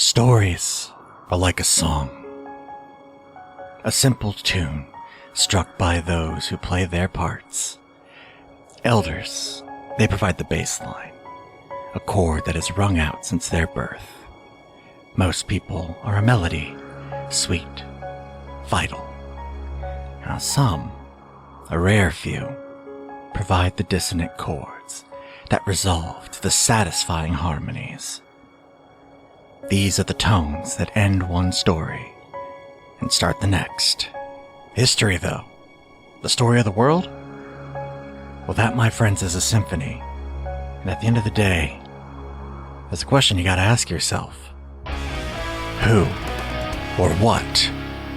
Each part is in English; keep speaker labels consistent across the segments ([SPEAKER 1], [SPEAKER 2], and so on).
[SPEAKER 1] Stories are like a song, a simple tune struck by those who play their parts. Elders, they provide the bass line, a chord that has rung out since their birth. Most people are a melody, sweet, vital. Now some, a rare few, provide the dissonant chords that resolve to the satisfying harmonies. These are the tones that end one story and start the next. History, though, the story of the world? Well, that, my friends, is a symphony. And at the end of the day, there's a question you gotta ask yourself. Who or what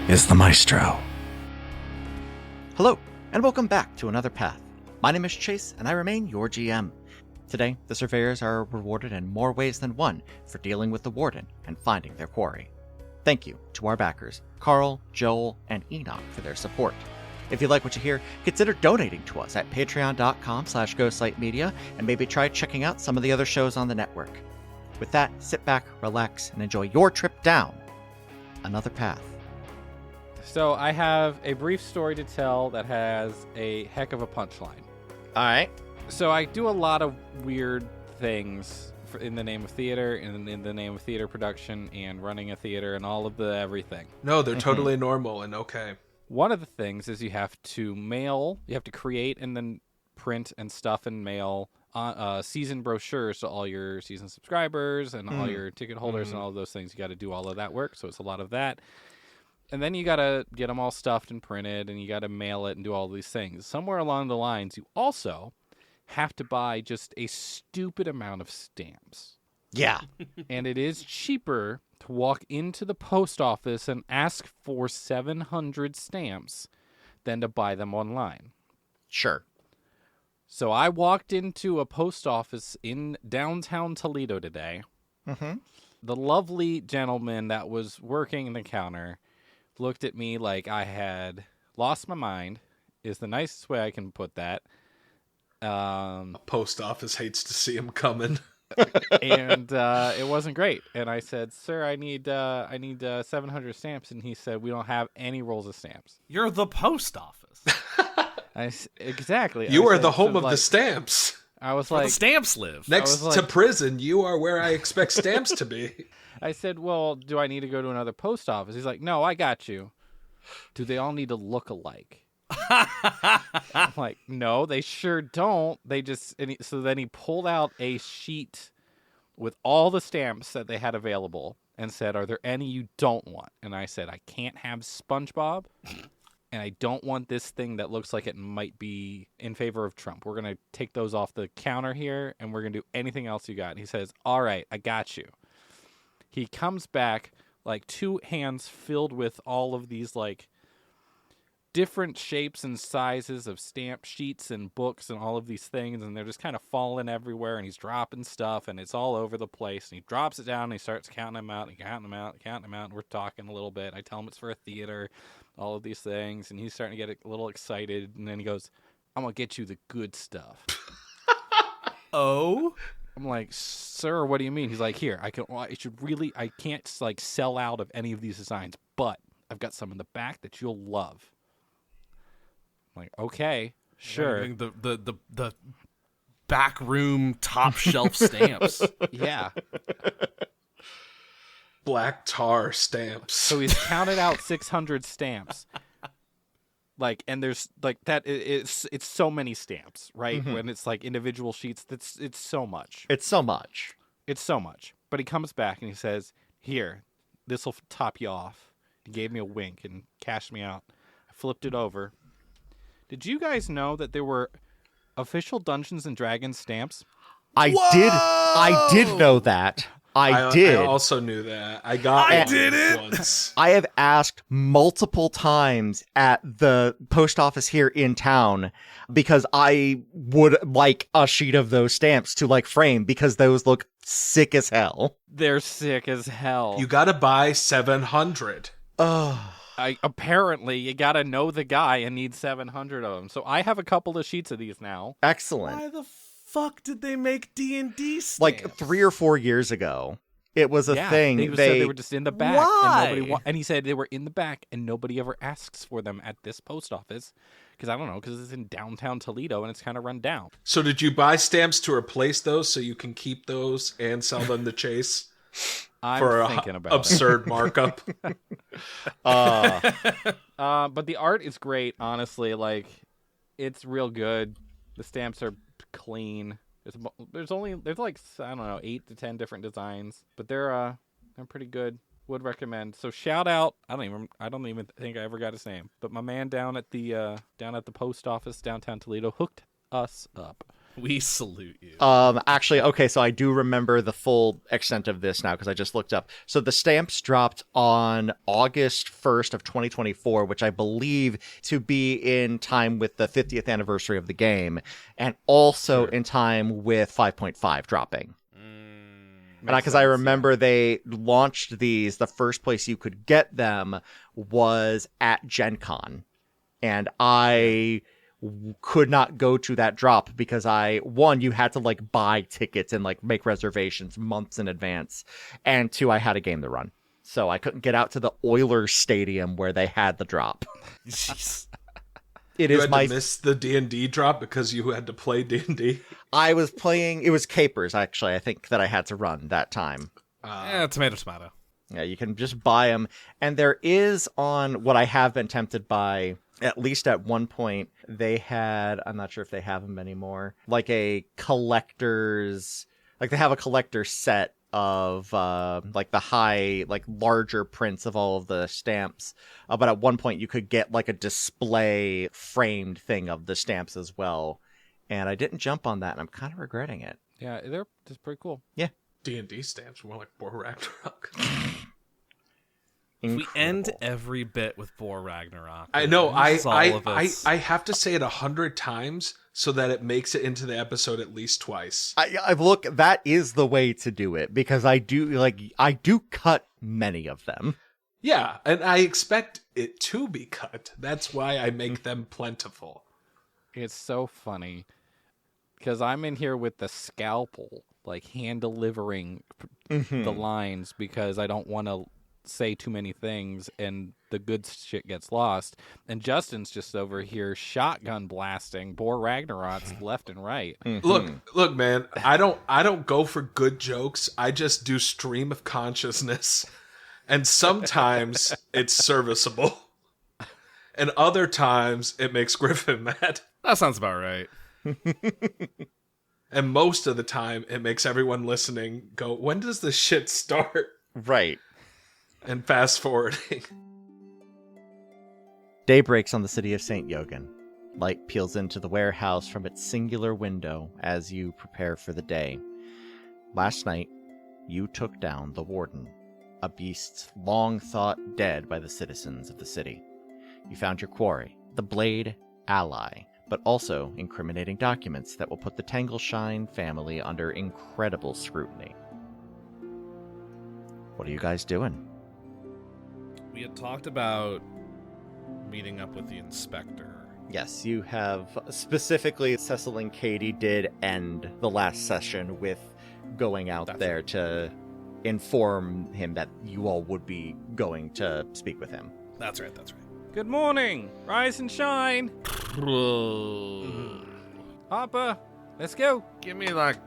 [SPEAKER 1] is the maestro? Hello, and welcome back to Another Path. My name is Chase, and I remain your GM. Today, the surveyors are rewarded in more ways than one for dealing with the warden and finding their quarry. Thank you to our backers, Carl, Joel, and Enoch, for their support. If you like what you hear, consider donating to us at patreon.com/ghostlightmedia, and maybe try checking out some of the other shows on the network. With that, sit back, relax, and enjoy your trip down Another Path.
[SPEAKER 2] So I have a brief story to tell that has a heck of a punchline.
[SPEAKER 1] All right.
[SPEAKER 2] So I do a lot of weird things in the name of theater, and in the name of theater production, and running a theater, and all of the everything.
[SPEAKER 3] No, they're totally normal and okay.
[SPEAKER 2] One of the things is you have to create and then print and stuff and mail season brochures to all your season subscribers and all your ticket holders and all of those things. You got to do all of that work, so it's a lot of that. And then you got to get them all stuffed and printed, and you got to mail it and do all these things. Somewhere along the lines, you also have to buy just a stupid amount of stamps.
[SPEAKER 1] Yeah.
[SPEAKER 2] And it is cheaper to walk into the post office and ask for 700 stamps than to buy them online.
[SPEAKER 1] Sure.
[SPEAKER 2] So I walked into a post office in downtown Toledo today.
[SPEAKER 1] Mm-hmm.
[SPEAKER 2] The lovely gentleman that was working the counter looked at me like I had lost my mind, is the nicest way I can put that.
[SPEAKER 3] A post office hates to see him coming.
[SPEAKER 2] And it wasn't great. And I said, "Sir, I need 700 stamps." And he said, "We don't have any rolls of stamps."
[SPEAKER 4] You're the post office.
[SPEAKER 2] Exactly.
[SPEAKER 3] You are the home of the stamps.
[SPEAKER 2] I was
[SPEAKER 4] Where
[SPEAKER 2] like,
[SPEAKER 4] the stamps live.
[SPEAKER 3] Next to prison, you are where I expect stamps to be.
[SPEAKER 2] I said, "Well, do I need to go to another post office?" He's like, "No, I got you." "Do they all need to look alike?" I'm like, "No, they sure don't. They just..." So then he pulled out a sheet with all the stamps that they had available and said, "Are there any you don't want?" And I said, "I can't have SpongeBob, and I don't want this thing that looks like it might be in favor of Trump. We're going to take those off the counter here, and we're going to do anything else you got." And he says, "All right, I got you." He comes back, like, 2 hands filled with all of these, like, different shapes and sizes of stamp sheets and books and all of these things, and they're just kind of falling everywhere, and he's dropping stuff, and it's all over the place, and he drops it down, and he starts counting them out, and we're talking a little bit. I tell him it's for a theater, all of these things, and he's starting to get a little excited, and then he goes, "I'm going to get you the good stuff."
[SPEAKER 4] Oh?
[SPEAKER 2] I'm like, "Sir, what do you mean?" He's like, "Here, I can't, like, sell out of any of these designs, but I've got some in the back that you'll love." I'm like, "Okay, sure."
[SPEAKER 4] The back room top shelf stamps.
[SPEAKER 2] Yeah.
[SPEAKER 3] Black tar stamps.
[SPEAKER 2] So he's counted out 600 stamps. Like, and there's like that. It's so many stamps, right?
[SPEAKER 1] Mm-hmm.
[SPEAKER 2] When it's like individual sheets, it's so much.
[SPEAKER 1] It's so much.
[SPEAKER 2] It's so much. But he comes back and he says, "Here, this will top you off." He gave me a wink and cashed me out. I flipped it over. Did you guys know that there were official Dungeons and Dragons stamps?
[SPEAKER 1] I did know that. I did.
[SPEAKER 3] I also knew that. I got one once.
[SPEAKER 1] I have asked multiple times at the post office here in town because I would like a sheet of those stamps to, like, frame, because those look sick as hell.
[SPEAKER 2] They're sick as hell.
[SPEAKER 3] You gotta buy 700.
[SPEAKER 1] Oh.
[SPEAKER 2] Apparently, you gotta know the guy and need 700 of them. So I have a couple of sheets of these now.
[SPEAKER 1] Excellent.
[SPEAKER 4] Why the fuck did they make D&D stamps?
[SPEAKER 1] Like 3 or 4 years ago, It was a thing.
[SPEAKER 2] They said they were just in the back.
[SPEAKER 4] Why?
[SPEAKER 2] And nobody and he said they were in the back, and nobody ever asks for them at this post office. Because I don't know, because it's in downtown Toledo, and it's kind of run down.
[SPEAKER 3] So did you buy stamps to replace those so you can keep those and sell them to Chase
[SPEAKER 2] I'm thinking about
[SPEAKER 3] absurd markup?
[SPEAKER 2] But the art is great, honestly. Like, it's real good. The stamps are clean. There's like, I don't know, 8 to 10 different designs, but they're pretty good. Would recommend. So shout out. I don't even think I ever got his name, but my man down at the post office downtown Toledo hooked us up.
[SPEAKER 4] We salute you.
[SPEAKER 1] Actually, okay, so I do remember the full extent of this now because I just looked up. So the stamps dropped on August 1st of 2024, which I believe to be in time with the 50th anniversary of the game, and also in time with 5.5 dropping. Because I remember they launched these, the first place you could get them was at Gen Con. And I could not go to that drop because you had to like buy tickets and like make reservations months in advance. And 2, I had a game to run. So I couldn't get out to the Oilers Stadium where they had the drop.
[SPEAKER 4] Jeez.
[SPEAKER 3] You had to miss the D&D drop because you had to play D&D?
[SPEAKER 1] I was playing, it was Capers, actually, I think, that I had to run that time.
[SPEAKER 4] Tomato.
[SPEAKER 1] Yeah, you can just buy them. And there is on what I have been tempted by, at least at one point, they had, I'm not sure if they have them anymore, like a collector's, like they have a collector's set of like the larger prints of all of the stamps. But at one point you could get like a display framed thing of the stamps as well. And I didn't jump on that, and I'm kind of regretting it.
[SPEAKER 2] Yeah, they're just pretty cool.
[SPEAKER 1] Yeah.
[SPEAKER 3] D&D stamps more like War Ragnarok.
[SPEAKER 4] We end every bit with Boar Ragnarok.
[SPEAKER 3] I know.
[SPEAKER 4] I
[SPEAKER 3] have to say it 100 times so that it makes it into the episode at least twice.
[SPEAKER 1] I look, that is the way to do it, because I do cut many of them.
[SPEAKER 3] Yeah, and I expect it to be cut. That's why I make them plentiful.
[SPEAKER 2] It's so funny because I'm in here with the scalpel, like hand delivering the lines because I don't want to say too many things and the good shit gets lost. And Justin's just over here shotgun blasting Boar Ragnaroks left and right.
[SPEAKER 3] Look, man, I don't go for good jokes. I just do stream of consciousness. And sometimes it's serviceable. And other times it makes Griffin mad.
[SPEAKER 4] That sounds about right.
[SPEAKER 3] And most of the time it makes everyone listening go, when does this shit start?
[SPEAKER 1] Right.
[SPEAKER 3] And fast forwarding.
[SPEAKER 1] Day breaks on the city of St. Yogan. Light peels into the warehouse from its singular window as you prepare for the day. Last night, you took down the warden, a beast long thought dead by the citizens of the city. You found your quarry, the Blade ally, but also incriminating documents that will put the Tangleshine family under incredible scrutiny. What are you guys doing?
[SPEAKER 4] We had talked about meeting up with the inspector.
[SPEAKER 1] Yes, you have. Specifically, Cecil and Katie did end the last session with going out there to inform him that you all would be going to speak with him.
[SPEAKER 4] That's right.
[SPEAKER 2] Good morning. Rise and shine. Hopper, let's go.
[SPEAKER 4] Give me like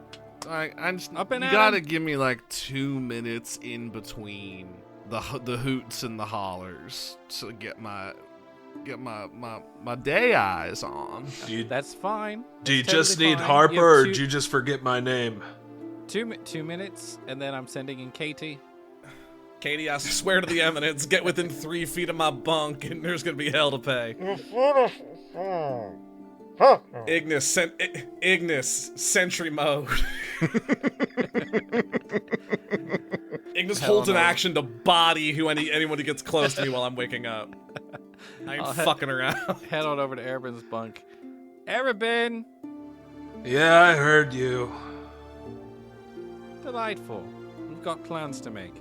[SPEAKER 4] I just
[SPEAKER 2] Up and
[SPEAKER 4] you
[SPEAKER 2] at
[SPEAKER 4] gotta
[SPEAKER 2] 'em.
[SPEAKER 4] give me like 2 minutes in between the hoots and the hollers to get my day eyes on.
[SPEAKER 2] That's fine.
[SPEAKER 3] Do you
[SPEAKER 2] That's
[SPEAKER 3] just
[SPEAKER 2] totally
[SPEAKER 3] need
[SPEAKER 2] fine.
[SPEAKER 3] Harper,
[SPEAKER 2] You
[SPEAKER 3] or
[SPEAKER 2] have
[SPEAKER 3] did you just forget my name?
[SPEAKER 2] 2 minutes, and then I'm sending in Katie.
[SPEAKER 4] Katie, I swear to the eminence, get within 3 feet of my bunk, and there's gonna be hell to pay. Ignis, sentry mode. Ignis holds an action to body anyone who gets close to me while I'm waking up. I ain't fucking around.
[SPEAKER 2] Head on over to Erebin's bunk. Erebin!
[SPEAKER 3] Yeah, I heard you.
[SPEAKER 2] Delightful. We've got plans to make.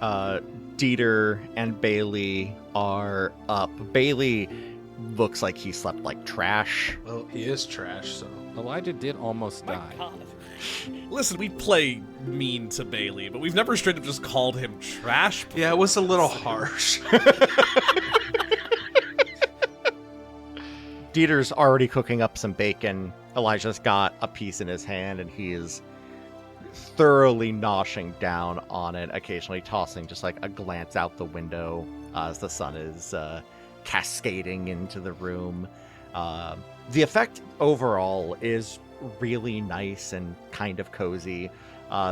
[SPEAKER 1] Dieter and Bailey are up. Bailey looks like he slept like trash.
[SPEAKER 3] Well, he is trash, so.
[SPEAKER 2] Elijah did almost die.
[SPEAKER 4] Listen, we play mean to Bailey, but we've never straight up just called him trash.
[SPEAKER 3] Yeah, it was a little harsh.
[SPEAKER 5] Dieter's already cooking up some bacon. Elijah's got a piece in his hand, and he is thoroughly noshing down on it, occasionally tossing just like a glance out the window as the sun is cascading into the room. The effect overall is really nice and kind of cozy.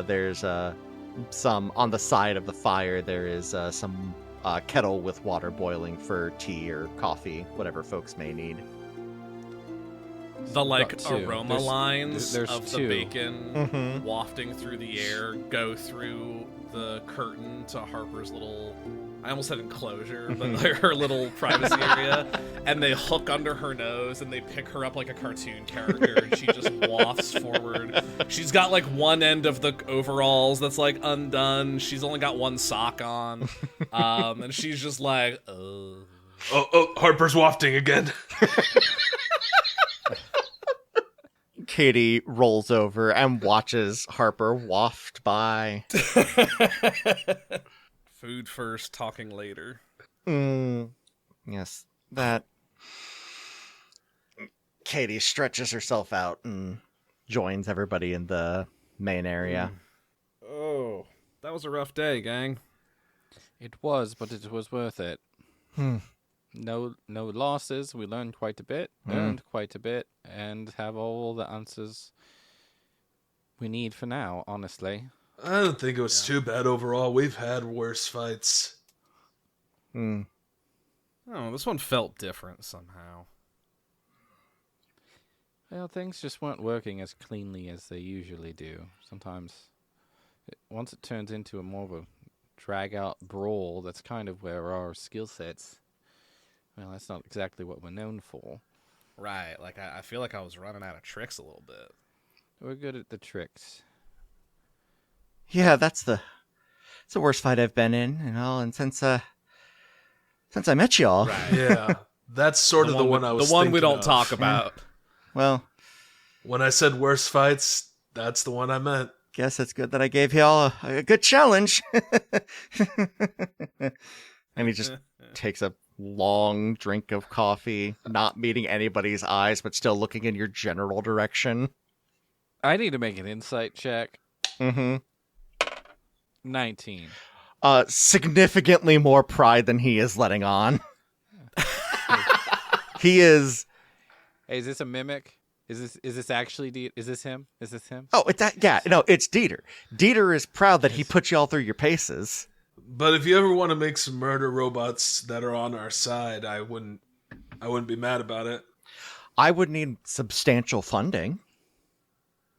[SPEAKER 5] There's some on the side of the fire. There is some kettle with water boiling for tea or coffee, whatever folks may need.
[SPEAKER 4] The like
[SPEAKER 2] About two.
[SPEAKER 4] aroma
[SPEAKER 2] There's-
[SPEAKER 4] lines
[SPEAKER 2] there's
[SPEAKER 4] of
[SPEAKER 2] two.
[SPEAKER 4] the bacon
[SPEAKER 5] Mhm.
[SPEAKER 4] wafting through the air go through the curtain to Harper's little, I almost said enclosure, but like her little privacy area, and they hook under her nose and they pick her up like a cartoon character, and she just wafts forward. She's got like one end of the overalls that's like undone. She's only got one sock on, and she's just like, ugh.
[SPEAKER 3] Oh, Harper's wafting again.
[SPEAKER 5] Katie rolls over and watches Harper waft by.
[SPEAKER 4] Food first, talking later.
[SPEAKER 5] Yes, that. Katie stretches herself out and joins everybody in the main area.
[SPEAKER 4] Oh, that was a rough day, gang.
[SPEAKER 2] It was, but it was worth it. No losses. We learned quite a bit, earned quite a bit, and have all the answers we need for now, honestly.
[SPEAKER 3] I don't think it was too bad overall. We've had worse fights.
[SPEAKER 4] Oh, this one felt different somehow.
[SPEAKER 2] Well, things just weren't working as cleanly as they usually do. Sometimes, once it turns into a more of a drag-out brawl, that's kind of where our skill sets... Well, that's not exactly what we're known for.
[SPEAKER 4] Right, like I feel like I was running out of tricks a little bit.
[SPEAKER 2] We're good at the tricks.
[SPEAKER 5] Yeah, it's the worst fight I've been in, and since I met y'all,
[SPEAKER 4] Right.
[SPEAKER 3] Yeah, that's sort of the one I was
[SPEAKER 4] The one we
[SPEAKER 3] thinking
[SPEAKER 4] don't
[SPEAKER 3] of.
[SPEAKER 4] talk about.
[SPEAKER 5] well,
[SPEAKER 3] When I said worst fights, that's the one I meant.
[SPEAKER 5] guess it's good that I gave y'all a good challenge. And he just takes a long drink of coffee, not meeting anybody's eyes, but still looking in your general direction.
[SPEAKER 2] I need to make an insight check.
[SPEAKER 5] Mm-hmm.
[SPEAKER 2] 19.
[SPEAKER 5] Significantly more pride than he is letting on. He is.
[SPEAKER 2] Hey, is this a mimic? Is this actually is this him? Is this him?
[SPEAKER 5] Oh, it's it's Dieter. Dieter is proud that he put y'all through your paces.
[SPEAKER 3] But if you ever want to make some murder robots that are on our side, I wouldn't be mad about it.
[SPEAKER 5] I would need substantial funding,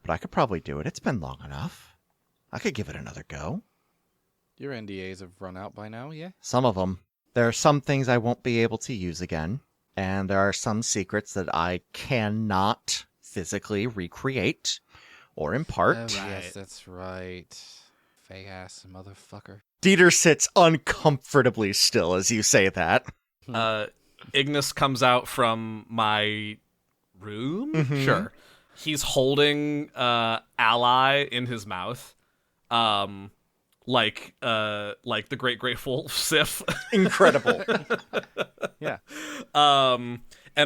[SPEAKER 5] but I could probably do it. It's been long enough. I could give it another go.
[SPEAKER 2] Your NDAs have run out by now, yeah?
[SPEAKER 5] Some of them. There are some things I won't be able to use again, and there are some secrets that I cannot physically recreate or impart.
[SPEAKER 2] Oh, yes, that's right. Fake-ass motherfucker.
[SPEAKER 5] Dieter sits uncomfortably still as you say that.
[SPEAKER 4] Ignis comes out from my room. Sure. He's holding Ally in his mouth. Like the Great Grateful Sif.
[SPEAKER 5] Incredible.
[SPEAKER 2] Yeah.
[SPEAKER 4] And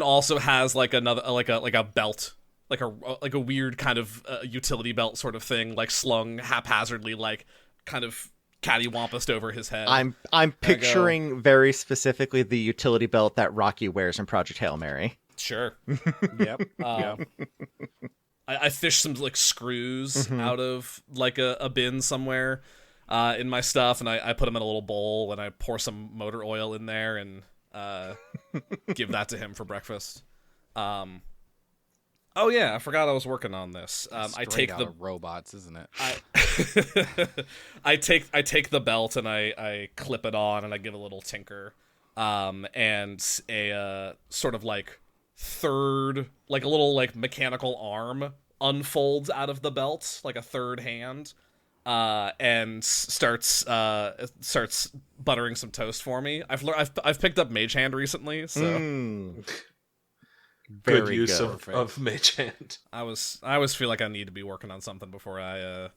[SPEAKER 4] also has like another like a belt, like a weird kind of utility belt sort of thing, like slung haphazardly, like kind of cattywampused over his head.
[SPEAKER 5] I'm picturing very specifically the utility belt that Rocky wears in Project Hail Mary.
[SPEAKER 4] Sure.
[SPEAKER 2] Yep. Yeah.
[SPEAKER 4] I fish some like screws out of like a bin somewhere in my stuff, and I put them in a little bowl, and I pour some motor oil in there and give that to him for breakfast. Oh yeah, I forgot I was working on this. I take
[SPEAKER 2] out
[SPEAKER 4] the
[SPEAKER 2] of robots, isn't it?
[SPEAKER 4] I take the belt and I clip it on and I give a little tinker, and a sort of like third, like a little like mechanical arm unfolds out of the belt, like a third hand, and starts buttering some toast for me. I've picked up Mage Hand recently, so
[SPEAKER 5] Very
[SPEAKER 3] good use
[SPEAKER 5] good.
[SPEAKER 3] of Mage Hand.
[SPEAKER 4] I always feel like I need to be working on something before I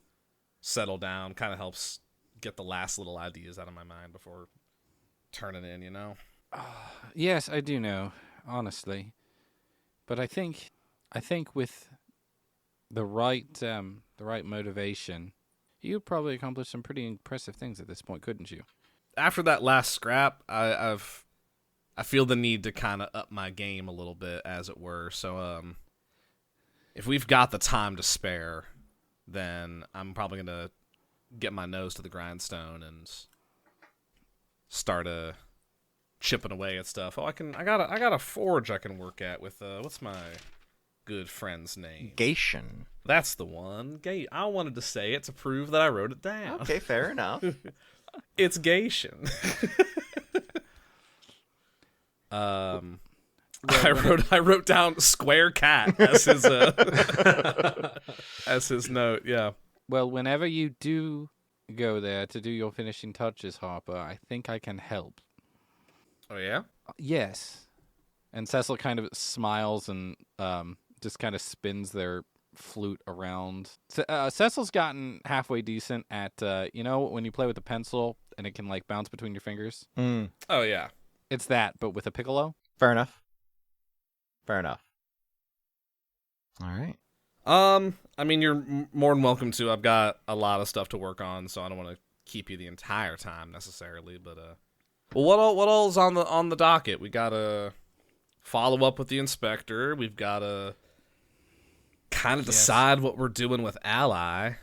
[SPEAKER 4] settle down. Kind of helps get the last little ideas out of my mind before turning in, you know?
[SPEAKER 2] Yes, I do know, honestly. But I think with the right motivation, you'd probably accomplish some pretty impressive things at this point, couldn't you?
[SPEAKER 4] After that last scrap, I feel the need to kind of up my game a little bit, as it were. So, if we've got the time to spare, then I'm probably gonna get my nose to the grindstone and start chipping away at stuff. Oh, I got a forge I can work at with what's my good friend's name?
[SPEAKER 5] Gation.
[SPEAKER 4] That's the one. I wanted to say it to prove that I wrote it down.
[SPEAKER 5] Okay, fair enough.
[SPEAKER 4] It's Gation. I wrote down Square Cat as his as his note. Yeah.
[SPEAKER 2] Well, whenever you do go there to do your finishing touches, Harper, I think I can help.
[SPEAKER 4] Oh yeah.
[SPEAKER 2] Yes. And Cecil kind of smiles and just kind of spins their flute around. Cecil's gotten halfway decent at when you play with a pencil and it can like bounce between your fingers.
[SPEAKER 4] Oh yeah.
[SPEAKER 2] It's that, but with a piccolo.
[SPEAKER 5] Fair enough. All right.
[SPEAKER 4] I mean, you're more than welcome to. I've got a lot of stuff to work on, so I don't want to keep you the entire time necessarily. But well, what all's on the docket? We gotta follow up with the inspector. We've gotta kind of decide what we're doing with Ally.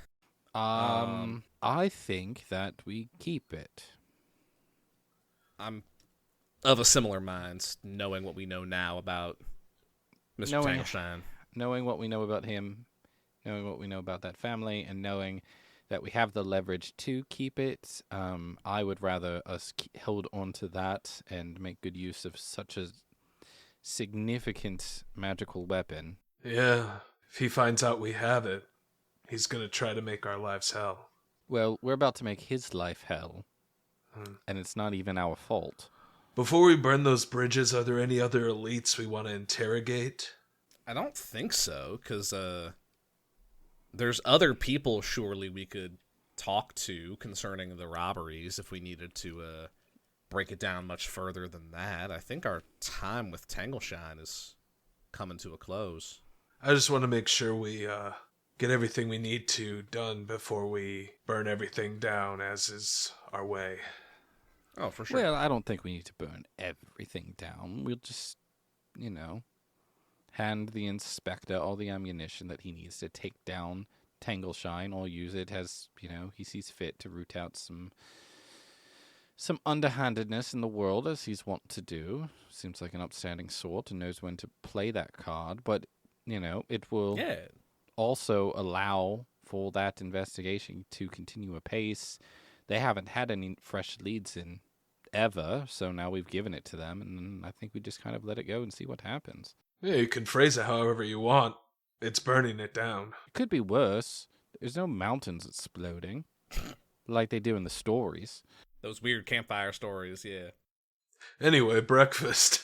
[SPEAKER 2] I think that we keep it.
[SPEAKER 4] I'm of a similar mind, knowing what we know now about Mr. Tangleshine.
[SPEAKER 2] Knowing what we know about him, knowing what we know about that family, and knowing that we have the leverage to keep it, I would rather us hold on to that and make good use of such a significant magical weapon.
[SPEAKER 3] Yeah, if he finds out we have it, he's going to try to make our lives hell.
[SPEAKER 2] Well, we're about to make his life hell, and it's not even our fault.
[SPEAKER 3] Before we burn those bridges, are there any other elites we want to interrogate?
[SPEAKER 4] I don't think so, because there's other people surely we could talk to concerning the robberies if we needed to break it down much further than that. I think our time with Tangleshine is coming to a close.
[SPEAKER 3] I just want to make sure we get everything we need to done before we burn everything down, as is our way.
[SPEAKER 4] Oh, for sure.
[SPEAKER 2] Well, I don't think we need to burn everything down. We'll just, hand the inspector all the ammunition that he needs to take down Tangleshine, or use it as, he sees fit to root out some underhandedness in the world, as he's wont to do. Seems like an upstanding sort and knows when to play that card, but, it will also allow for that investigation to continue apace. They haven't had any fresh leads in ever, so now we've given it to them, and I think we just kind of let it go and see what happens.
[SPEAKER 3] Yeah, you can phrase it however you want. It's burning it down.
[SPEAKER 2] It could be worse. There's no mountains exploding like they do in the stories.
[SPEAKER 4] Those weird campfire stories, yeah.
[SPEAKER 3] Anyway, breakfast.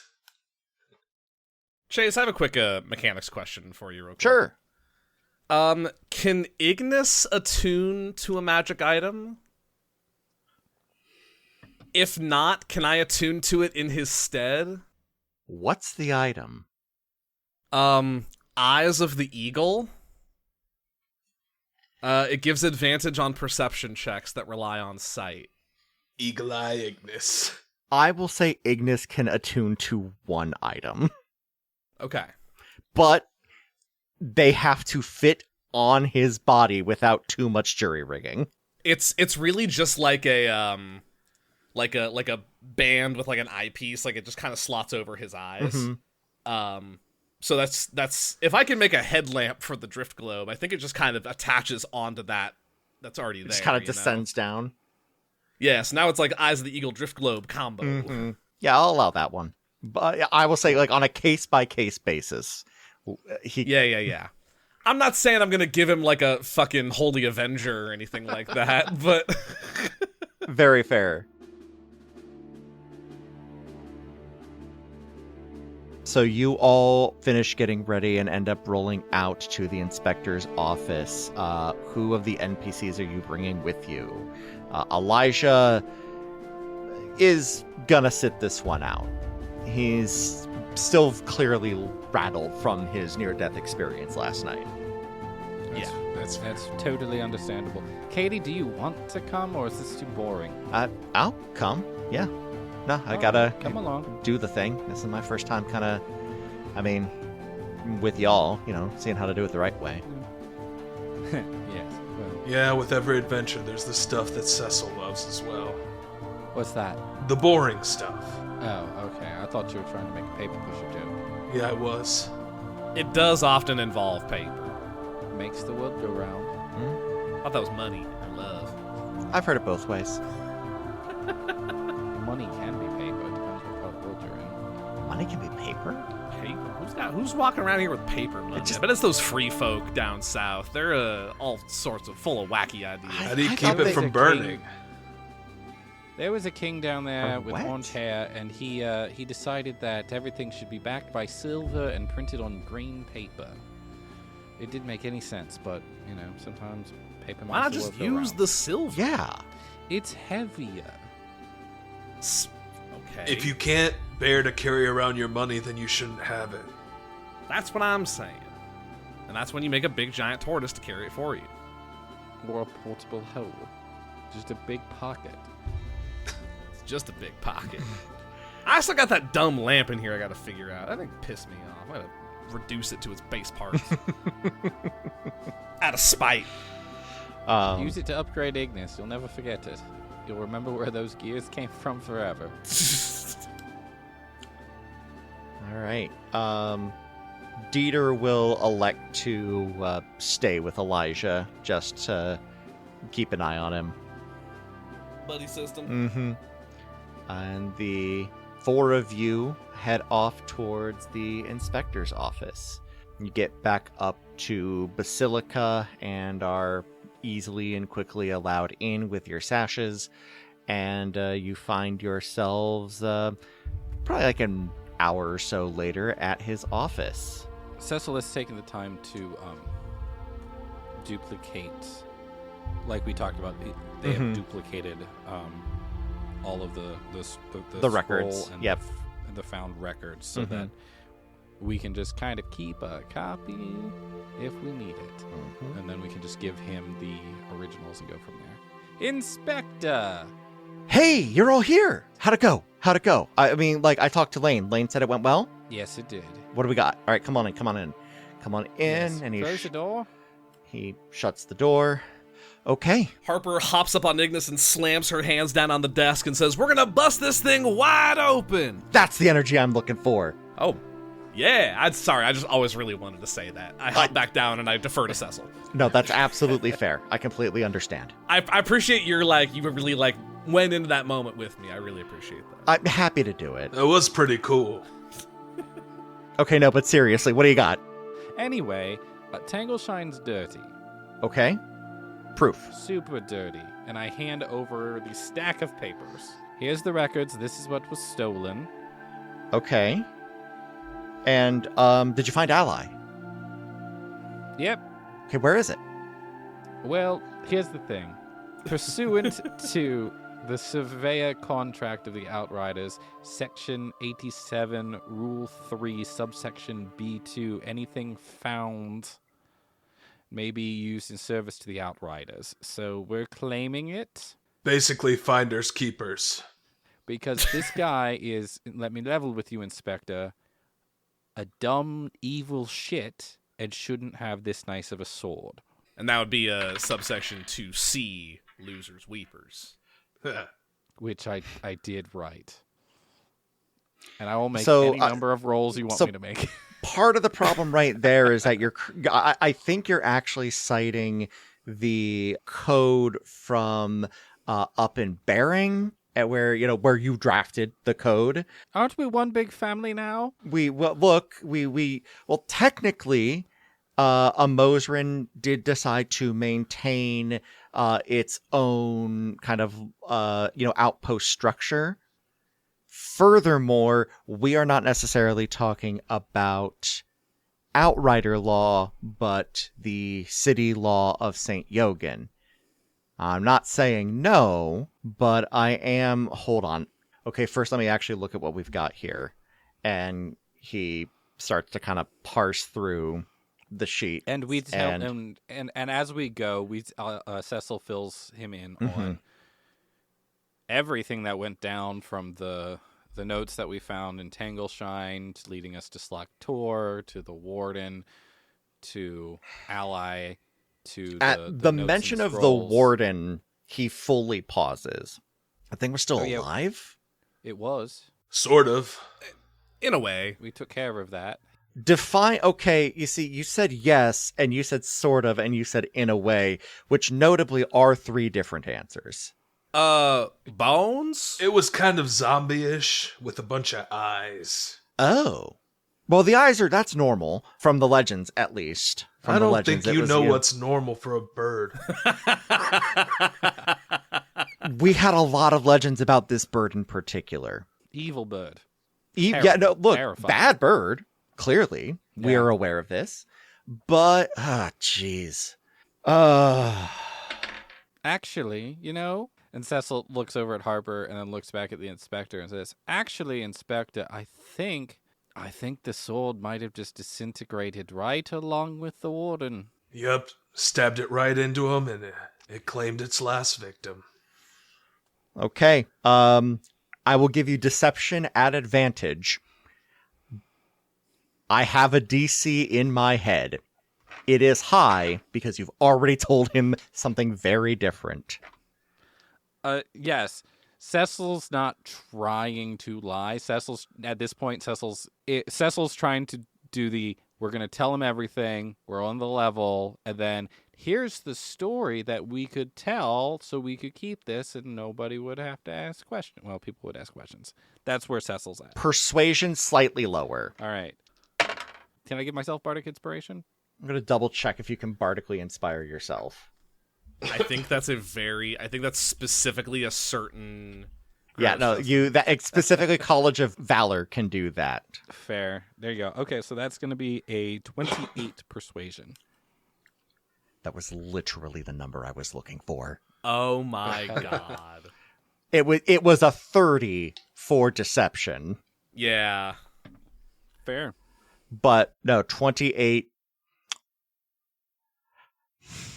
[SPEAKER 4] Chase, I have a quick mechanics question for you real quick.
[SPEAKER 5] Sure.
[SPEAKER 4] Can Ignis attune to a magic item? If not, can I attune to it in his stead?
[SPEAKER 5] What's the item?
[SPEAKER 4] Eyes of the Eagle. It gives advantage on perception checks that rely on sight.
[SPEAKER 3] Eagle Eye Ignis.
[SPEAKER 5] I will say Ignis can attune to one item.
[SPEAKER 4] Okay.
[SPEAKER 5] But they have to fit on his body without too much jury rigging.
[SPEAKER 4] It's really just like a band with like an eyepiece, like it just kind of slots over his eyes.
[SPEAKER 5] Mm-hmm.
[SPEAKER 4] So that's if I can make a headlamp for the drift globe, I think it just kind of attaches onto that that's already there.
[SPEAKER 5] It just kind of descends down.
[SPEAKER 4] Yeah, so now it's like Eyes of the Eagle drift globe combo.
[SPEAKER 5] Mm-hmm. Yeah, I'll allow that one. But I will say, like, on a case-by-case basis.
[SPEAKER 4] Yeah. I'm not saying I'm going to give him, like, a fucking Holy Avenger or anything like that, but...
[SPEAKER 5] Very fair. So you all finish getting ready and end up rolling out to the inspector's office. Who of the NPCs are you bringing with you? Elijah is gonna sit this one out. He's still clearly rattled from his near-death experience last night.
[SPEAKER 2] That's totally understandable. Katie, do you want to come, or is this too boring?
[SPEAKER 5] I'll come. Yeah. No, I gotta
[SPEAKER 2] come along.
[SPEAKER 5] do the thing. This is my first time with y'all, seeing how to do it the right way.
[SPEAKER 2] Yes. Well,
[SPEAKER 3] Yeah, with every adventure, there's the stuff that Cecil loves as well.
[SPEAKER 2] what's that?
[SPEAKER 3] The boring stuff.
[SPEAKER 2] Oh, okay. I thought you were trying to make a paper pusher joke.
[SPEAKER 3] Yeah, I was.
[SPEAKER 4] It does often involve paper.
[SPEAKER 2] Makes the world go round.
[SPEAKER 4] I thought that was money or love.
[SPEAKER 5] I've heard it both ways.
[SPEAKER 2] Money can be paper. It depends what part of the world you're in.
[SPEAKER 5] Money can be paper?
[SPEAKER 4] Paper? Who's walking around here with paper money? But it's those free folk down south. They're all sorts of full of wacky ideas.
[SPEAKER 3] How do you
[SPEAKER 5] I
[SPEAKER 3] keep
[SPEAKER 5] thought
[SPEAKER 3] it
[SPEAKER 2] there's
[SPEAKER 3] from
[SPEAKER 2] a
[SPEAKER 3] burning?
[SPEAKER 2] There was a king down there
[SPEAKER 5] From
[SPEAKER 2] with
[SPEAKER 5] what?
[SPEAKER 2] orange hair, and he decided that everything should be backed by silver and printed on green paper. It didn't make any sense, but sometimes paper.
[SPEAKER 4] Why not
[SPEAKER 2] makes the
[SPEAKER 4] just
[SPEAKER 2] world go
[SPEAKER 4] use
[SPEAKER 2] round.
[SPEAKER 4] the silver?
[SPEAKER 5] Yeah.
[SPEAKER 2] It's heavier.
[SPEAKER 4] Okay.
[SPEAKER 3] If you can't bear to carry around your money, then you shouldn't have it.
[SPEAKER 4] That's what I'm saying. And that's when you make a big giant tortoise to carry it for you.
[SPEAKER 2] Or a portable hoe. Just a big pocket.
[SPEAKER 4] It's just a big pocket. I still got that dumb lamp in here I gotta figure out. That thing pissed me off. I gotta reduce it to its base parts. Out of spite.
[SPEAKER 2] Use it to upgrade Ignis. You'll never forget it. You'll remember where those gears came from forever.
[SPEAKER 5] All right. Dieter will elect to stay with Elijah just to keep an eye on him.
[SPEAKER 4] Buddy system.
[SPEAKER 5] Mm-hmm. And the four of you head off towards the inspector's office. You get back up to Basilica and are easily and quickly allowed in with your sashes, and you find yourselves probably like an hour or so later at his office.
[SPEAKER 2] Cecil has taken the time to duplicate, like we talked about. They
[SPEAKER 5] Mhm.
[SPEAKER 2] have duplicated all of the
[SPEAKER 5] The records,
[SPEAKER 2] scroll and
[SPEAKER 5] yep.
[SPEAKER 2] the found records, so
[SPEAKER 5] Mhm.
[SPEAKER 2] that we can just kind of keep a copy if we need it,
[SPEAKER 5] Mhm.
[SPEAKER 2] and then we can just give him the originals and go from there. Inspector.
[SPEAKER 5] Hey, you're all here. How'd it go? I mean, I talked to Lane. Lane said it went well.
[SPEAKER 2] Yes, it did.
[SPEAKER 5] What do we got? All right, come on in. Come on in.
[SPEAKER 2] Yes.
[SPEAKER 5] And he
[SPEAKER 2] Close the door.
[SPEAKER 5] he shuts the door. Okay.
[SPEAKER 4] Harper hops up on Ignis and slams her hands down on the desk and says, "We're gonna bust this thing wide open."
[SPEAKER 5] That's the energy I'm looking for.
[SPEAKER 4] Oh, yeah. I just always really wanted to say that. I hop back down and I defer to Cecil.
[SPEAKER 5] No, that's absolutely fair. I completely understand.
[SPEAKER 4] I appreciate you really went into that moment with me. I really appreciate that.
[SPEAKER 5] I'm happy to do it.
[SPEAKER 3] It was pretty cool.
[SPEAKER 5] Okay, no, but seriously, what do you got?
[SPEAKER 2] Anyway, Tangle Shine's dirty.
[SPEAKER 5] Okay. Proof.
[SPEAKER 2] Super dirty. And I hand over the stack of papers. Here's the records. This is what was stolen.
[SPEAKER 5] Okay. And did you find Ally?
[SPEAKER 2] Yep.
[SPEAKER 5] Okay, where is it?
[SPEAKER 2] Well, here's the thing. Pursuant to the Surveyor Contract of the Outriders, Section 87, Rule 3, Subsection B2, anything found may be used in service to the Outriders. So we're claiming it
[SPEAKER 3] Basically, finders keepers.
[SPEAKER 2] because this guy is, let me level with you, Inspector, a dumb, evil shit and shouldn't have this nice of a sword.
[SPEAKER 4] And that would be a subsection 2C, Losers Weepers.
[SPEAKER 2] Which I did right. And I will make
[SPEAKER 5] So,
[SPEAKER 2] any number of rolls you want
[SPEAKER 5] so-
[SPEAKER 2] me to make.
[SPEAKER 5] Part of the problem right there is that I think you're actually citing the code from up in Bering, at where you drafted the code.
[SPEAKER 2] Aren't we one big family now?
[SPEAKER 5] Technically, Mosrin did decide to maintain its own kind of outpost structure Furthermore, we are not necessarily talking about outrider law, but the city law of St. Yogan. I'm not saying no, but I am... Hold on. Okay, first let me actually look at what we've got here. And he starts to kind of parse through the sheet.
[SPEAKER 2] And we tell and as we go, Cecil fills him in on everything that went down from the notes that we found in Tangleshine, leading us to Slack Tor, to the Warden, to Ally, to
[SPEAKER 5] at
[SPEAKER 2] the
[SPEAKER 5] mention
[SPEAKER 2] notes and
[SPEAKER 5] of the
[SPEAKER 2] scrolls.
[SPEAKER 5] Warden, he fully pauses. I think we're still
[SPEAKER 2] Oh, yeah.
[SPEAKER 5] alive.
[SPEAKER 2] It was.
[SPEAKER 3] Sort of.
[SPEAKER 4] In a way.
[SPEAKER 2] We took care of that.
[SPEAKER 5] Define. Okay, you see, you said yes, and you said sort of, and you said in a way, which notably are 3 different answers.
[SPEAKER 4] Bones?
[SPEAKER 3] It was kind of zombie-ish with a bunch of eyes.
[SPEAKER 5] Oh. Well, the eyes are, that's normal, from the legends, at least. From
[SPEAKER 3] I
[SPEAKER 5] the
[SPEAKER 3] don't
[SPEAKER 5] legends,
[SPEAKER 3] think
[SPEAKER 5] it
[SPEAKER 3] you
[SPEAKER 5] was,
[SPEAKER 3] know what's normal for a bird.
[SPEAKER 5] We had a lot of legends about this bird in particular.
[SPEAKER 2] Evil bird.
[SPEAKER 5] Yeah, no, look,
[SPEAKER 2] Terrifying.
[SPEAKER 5] bad bird, clearly. We
[SPEAKER 2] Yeah.
[SPEAKER 5] are aware of this. But, jeez.
[SPEAKER 2] Actually, And Cecil looks over at Harper and then looks back at the inspector and says, "Actually, Inspector, I think the sword might have just disintegrated right along with the Warden."
[SPEAKER 3] Yep, stabbed it right into him, and it claimed its last victim.
[SPEAKER 5] Okay. I will give you deception at advantage. I have a DC in my head. It is high because you've already told him something very different.
[SPEAKER 2] Yes. Cecil's not trying to lie. At this point, Cecil's trying to do we're going to tell him everything. We're on the level. And then here's the story that we could tell so we could keep this and nobody would have to ask questions. Well, people would ask questions. That's where Cecil's at.
[SPEAKER 5] Persuasion slightly lower.
[SPEAKER 2] All right. Can I give myself Bardic Inspiration?
[SPEAKER 5] I'm going to double check if you can bardically inspire yourself.
[SPEAKER 4] I think that's specifically a certain...
[SPEAKER 5] Yeah, no, specifically College of Valor can do that.
[SPEAKER 2] Fair. There you go. Okay, so that's going to be a 28 Persuasion.
[SPEAKER 5] That was literally the number I was looking for.
[SPEAKER 4] Oh my god.
[SPEAKER 5] It was a 30 for deception.
[SPEAKER 4] Yeah.
[SPEAKER 2] Fair.
[SPEAKER 5] But no, 28.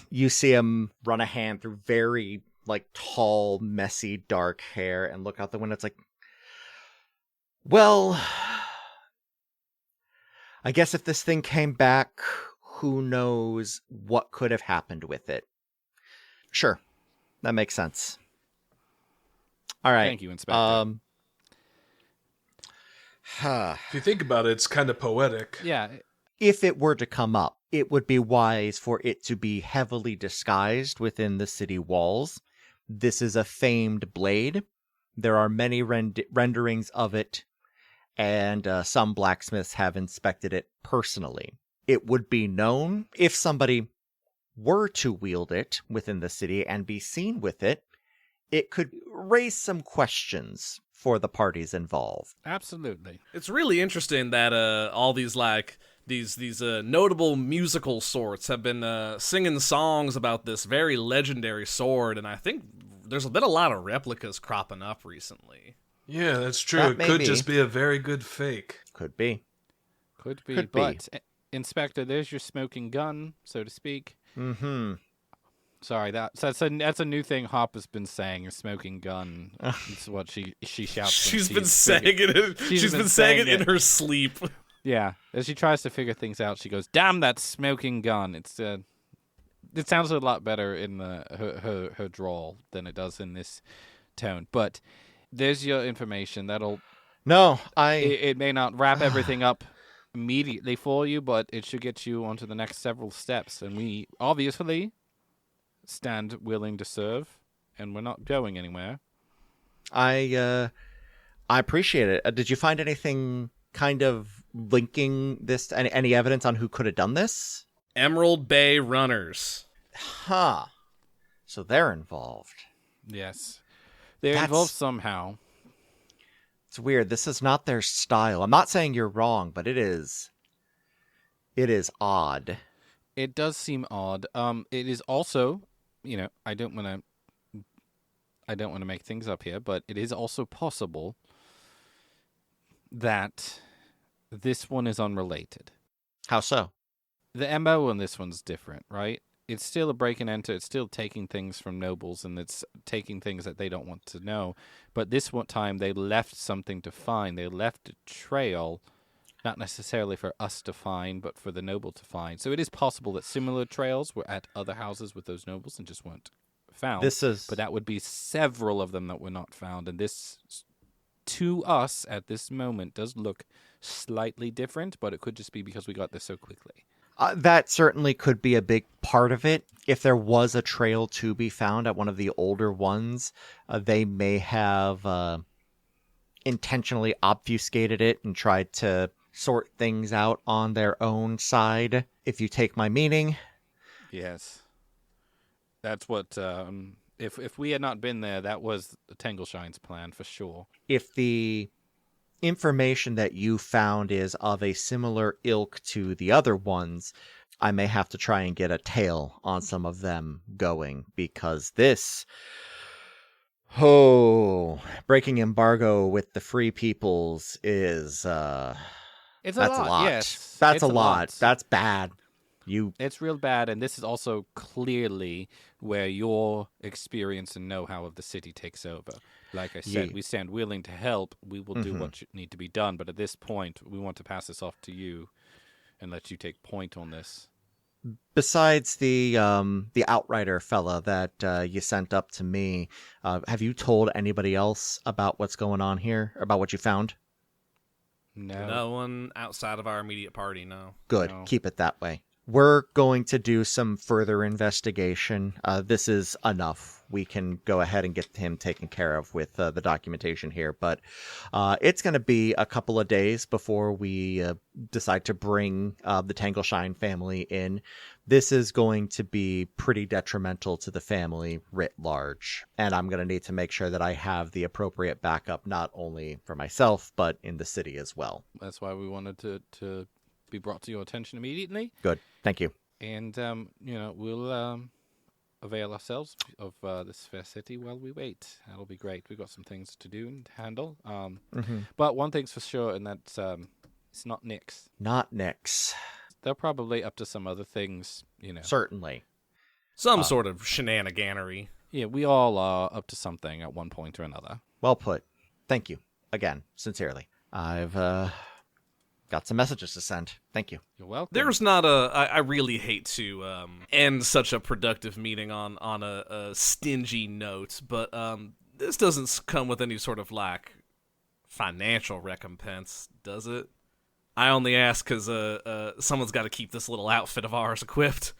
[SPEAKER 5] You see him run a hand through very tall, messy, dark hair and look out the window. It's like, well, I guess if this thing came back, who knows what could have happened with it. Sure. That makes sense. All right.
[SPEAKER 2] Thank you, Inspector.
[SPEAKER 3] If you think about it, it's kind of poetic.
[SPEAKER 2] Yeah.
[SPEAKER 5] If it were to come up, it would be wise for it to be heavily disguised within the city walls. This is a famed blade. There are many renderings of it, and some blacksmiths have inspected it personally. It would be known if somebody were to wield it within the city and be seen with it, it could raise some questions for the parties involved.
[SPEAKER 2] Absolutely.
[SPEAKER 4] It's really interesting that all these these notable musical sorts have been singing songs about this very legendary sword, and I think there's been a lot of replicas cropping up recently.
[SPEAKER 3] Yeah, that's true.
[SPEAKER 5] That
[SPEAKER 3] It
[SPEAKER 5] may
[SPEAKER 3] could
[SPEAKER 5] be.
[SPEAKER 3] just be a very good fake.
[SPEAKER 5] Could be.
[SPEAKER 2] Could be.
[SPEAKER 5] Could be.
[SPEAKER 2] But, Inspector, there's your smoking gun, so to speak.
[SPEAKER 5] Mm-hmm.
[SPEAKER 2] Sorry, that's a new thing Hop has been saying. A smoking gun. It's what she shouts. when
[SPEAKER 4] She's been
[SPEAKER 2] she's
[SPEAKER 4] saying it. She's been saying it in her sleep.
[SPEAKER 2] Yeah, as she tries to figure things out, she goes, "Damn that smoking gun!" It sounds a lot better in her drawl than it does in this tone. But there's your information.
[SPEAKER 5] No,
[SPEAKER 2] It may not wrap everything up immediately for you, but it should get you onto the next several steps. And we obviously stand willing to serve, and we're not going anywhere.
[SPEAKER 5] I appreciate it. Did you find anything kind of linking this, any evidence on who could have done this?
[SPEAKER 4] Emerald Bay Runners.
[SPEAKER 5] Huh. So they're involved.
[SPEAKER 2] Yes, they're
[SPEAKER 5] That's-
[SPEAKER 2] involved somehow.
[SPEAKER 5] It's weird. This is not their style. I'm not saying you're wrong, but it is odd.
[SPEAKER 2] It does seem odd. It is also, I don't want to make things up here, but it is also possible that this one is unrelated.
[SPEAKER 5] How so?
[SPEAKER 2] The MO on this one's different, right? It's still a break and enter. It's still taking things from nobles, and it's taking things that they don't want to know. But this one time, they left something to find. They left a trail, not necessarily for us to find, but for the noble to find. So it is possible that similar trails were at other houses with those nobles and just weren't found. But that would be several of them that were not found. And this, to us at this moment, does look slightly different, but it could just be because we got this so quickly.
[SPEAKER 5] That certainly could be a big part of it. If there was a trail to be found at one of the older ones, they may have intentionally obfuscated it and tried to sort things out on their own side, if you take my meaning.
[SPEAKER 2] Yes. That's what, if we had not been there, that was Tangleshine's plan for sure.
[SPEAKER 5] If the information that you found is of a similar ilk to the other ones, I may have to try and get a tail on some of them going, because this, breaking embargo with the free peoples is,
[SPEAKER 2] It's a
[SPEAKER 5] that's
[SPEAKER 2] lot.
[SPEAKER 5] a lot.
[SPEAKER 2] Yes.
[SPEAKER 5] That's
[SPEAKER 2] It's
[SPEAKER 5] a lot. That's bad.
[SPEAKER 2] It's real bad, and this is also clearly where your experience and know-how of the city takes over. Like I said, we stand willing to help. We will do what should need to be done, but at this point, we want to pass this off to you and let you take point on this.
[SPEAKER 5] Besides the outrider fella that you sent up to me, have you told anybody else about what's going on here, about what you found?
[SPEAKER 4] No one outside of our immediate party, no.
[SPEAKER 5] Good.
[SPEAKER 2] No.
[SPEAKER 5] Keep it that way. We're going to do some further investigation. This is enough. We can go ahead and get him taken care of with the documentation here. But it's going to be a couple of days before we decide to bring the Tangleshine family in. This is going to be pretty detrimental to the family writ large. And I'm going to need to make sure that I have the appropriate backup, not only for myself, but in the city as well.
[SPEAKER 2] That's why we wanted to be brought to your attention immediately.
[SPEAKER 5] Good. Thank you.
[SPEAKER 2] And, we'll avail ourselves of this fair city while we wait. That'll be great. We've got some things to do and to handle. But one thing's for sure, and that's it's not Nyx.
[SPEAKER 5] Not Nyx.
[SPEAKER 2] They're probably up to some other things,
[SPEAKER 5] Certainly.
[SPEAKER 4] Some sort of shenaniganery.
[SPEAKER 2] Yeah, we all are up to something at one point or another.
[SPEAKER 5] Well put. Thank you. Again, sincerely. I've got some messages to send. Thank you.
[SPEAKER 2] You're welcome.
[SPEAKER 4] There's not I really hate to end such a productive meeting on a stingy note, but this doesn't come with any sort of, financial recompense, does it? I only ask because someone's got to keep this little outfit of ours equipped.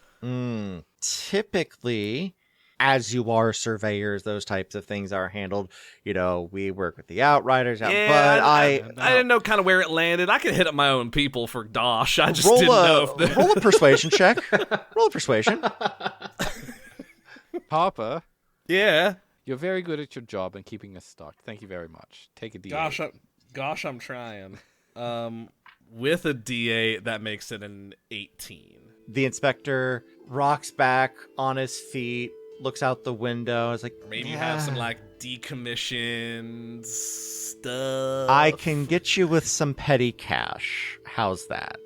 [SPEAKER 5] Typically, as you are surveyors, those types of things are handled. We work with the outriders, but
[SPEAKER 4] I didn't know kind of where it landed. I could hit up my own people for Dosh. I just didn't know if
[SPEAKER 5] roll a persuasion check. Roll a persuasion.
[SPEAKER 2] Harper,
[SPEAKER 4] Yeah.
[SPEAKER 2] you're very good at your job and keeping us stocked. Thank you very much. Take a D8.
[SPEAKER 4] Gosh, I'm trying. With a D8, that makes it an 18.
[SPEAKER 5] The inspector rocks back on his feet, looks out the window. It's like,
[SPEAKER 4] Maybe you have some decommissioned stuff.
[SPEAKER 5] I can get you with some petty cash. How's that?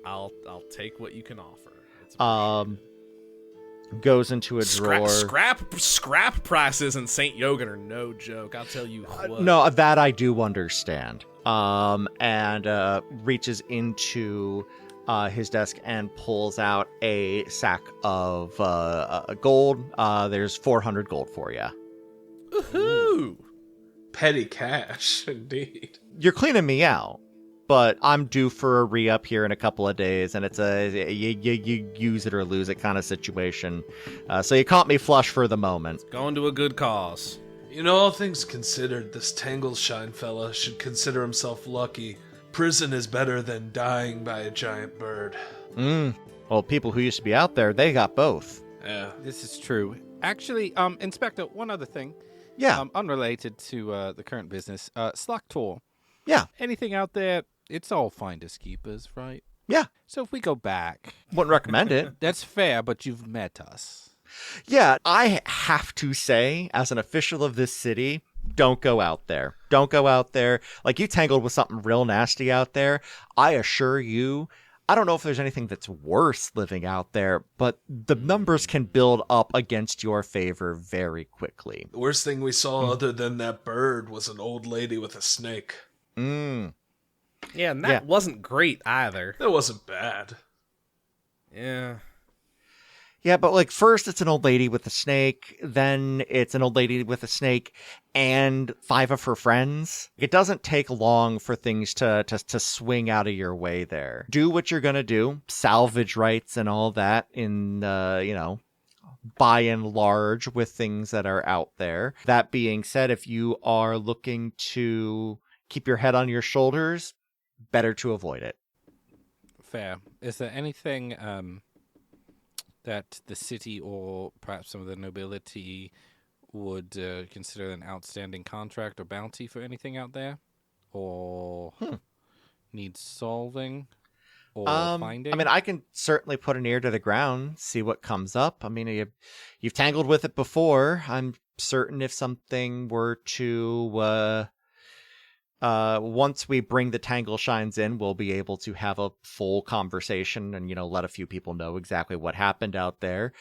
[SPEAKER 4] I'll take what you can offer. It's
[SPEAKER 5] Goes into a drawer.
[SPEAKER 4] Scrap prices in St. Yogan are no joke. I'll tell you what.
[SPEAKER 5] No, that I do understand. And reaches into his desk and pulls out a sack of gold. There's 400 gold for you.
[SPEAKER 4] Woohoo!
[SPEAKER 3] Petty cash, indeed.
[SPEAKER 5] You're cleaning me out, but I'm due for a re-up here in a couple of days, and it's you use it or lose it kind of situation. So you caught me flush for the moment.
[SPEAKER 4] Going to a good cause.
[SPEAKER 3] All things considered, this Tangleshine fella should consider himself lucky. Prison is better than dying by a giant bird.
[SPEAKER 5] Well, people who used to be out there, they got both.
[SPEAKER 3] Yeah.
[SPEAKER 2] This is true. Actually, Inspector, one other thing.
[SPEAKER 5] Yeah.
[SPEAKER 2] Unrelated to the current business. Slack tour.
[SPEAKER 5] Yeah.
[SPEAKER 2] Anything out there? It's all finders keepers, right?
[SPEAKER 5] Yeah.
[SPEAKER 2] So if we go back,
[SPEAKER 5] Wouldn't recommend it.
[SPEAKER 2] that's fair, but you've met us.
[SPEAKER 5] Yeah, I have to say, as an official of this city, don't go out there. Don't go out there. Like, you tangled with something real nasty out there. I assure you, I don't know if there's anything that's worse living out there, but the numbers can build up against your favor very quickly.
[SPEAKER 3] The worst thing we saw other than that bird was an old lady with a snake.
[SPEAKER 5] Mm.
[SPEAKER 4] Yeah, and that wasn't great either.
[SPEAKER 3] That wasn't bad.
[SPEAKER 4] Yeah.
[SPEAKER 5] Yeah, but like first it's an old lady with a snake, then it's an old lady with a snake and 5 of her friends. It doesn't take long for things to swing out of your way there. Do what you're going to do, salvage rights and all that in, by and large with things that are out there. That being said, if you are looking to keep your head on your shoulders, better to avoid it.
[SPEAKER 2] Fair. Is there anything that the city or perhaps some of the nobility would consider an outstanding contract or bounty for anything out there? Or needs solving or finding?
[SPEAKER 5] I mean, I can certainly put an ear to the ground, see what comes up. I mean, you've tangled with it before. I'm certain if something were to... once we bring the Tangle Shines in, we'll be able to have a full conversation and, let a few people know exactly what happened out there.